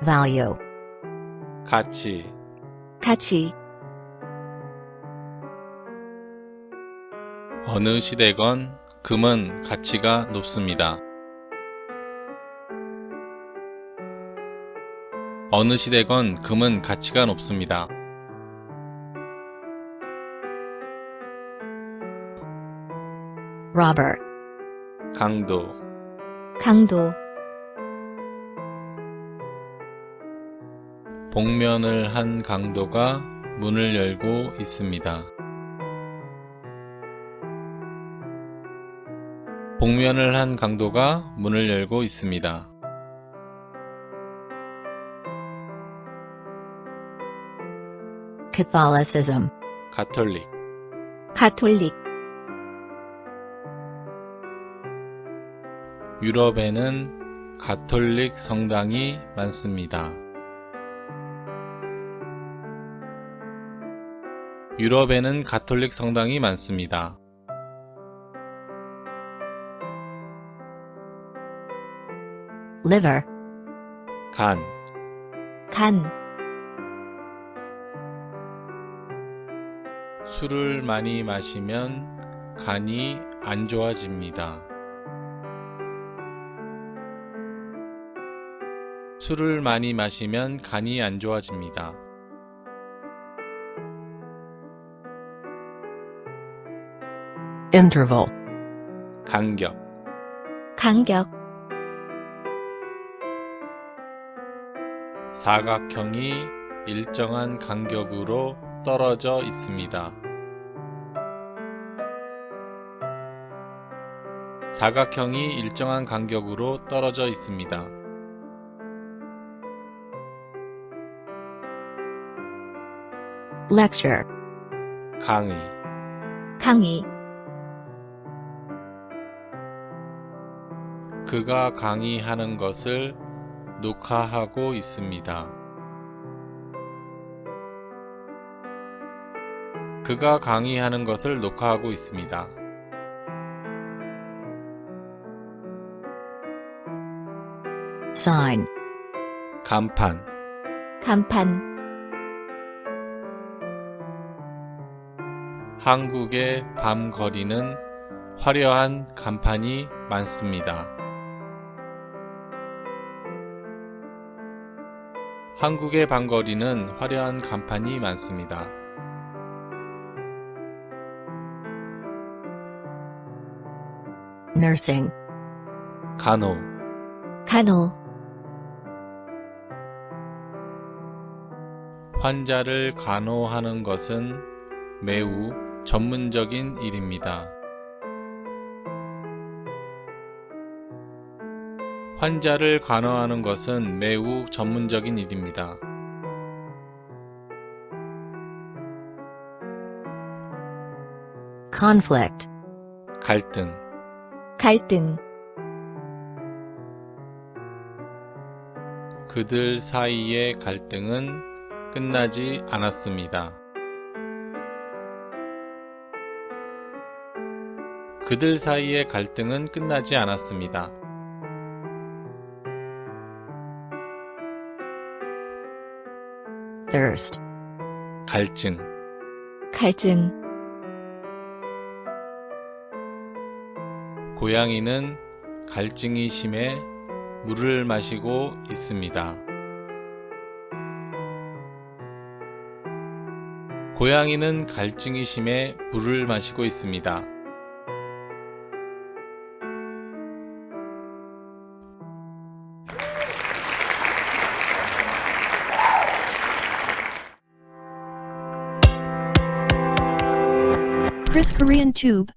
value, 가치, 가치, 어느 시대건 금은 가치가 높습니다. 어느 시대건 금은 가치가 높습니다. robber, 강도, 강도, 복면을 한 강도가 문을 열고 있습니다. 복면을 한 강도가 문을 열고 있습니다. Catholicism, 가톨릭, 가톨릭, 유럽에는 가톨릭 성당이 많습니다. 유럽에는 가톨릭 성당이 많습니다. liver, 간, 간, 술을 많이 마시면 간이 안 좋아집니다. 술을 많이 마시면 간이 안 좋아집니다. interval, 간격, 간격, 사각형이 일정한 간격으로 떨어져 있습니다. 사각형이 일정한 간격으로 떨어져 있습니다. lecture, 강의, 강의, 그가 강의하는 것을 녹화하고 있습니다. 그가 강의하는 것을 녹화하고 있습니다. sign, 간판, 간판, 한국의 밤 거리는 화려한 간판이 많습니다. 한국의 밤거리는 화려한 간판이 많습니다. nursing, 간호, 간호, 환자를 간호하는 것은 매우 전문적인 일입니다. 환자를 간호하는 것은 매우 전문적인 일입니다. conflict, 갈등, 갈등, 그들 사이의 갈등은 끝나지 않았습니다. 그들 사이의 갈등은 끝나지 않았습니다. thirst, 갈증, 갈증, 고양이는 갈증이 심해 물을 마시고 있습니다. 고양이는 갈증이 심해 물을 마시고 있습니다. Chris Korean Tube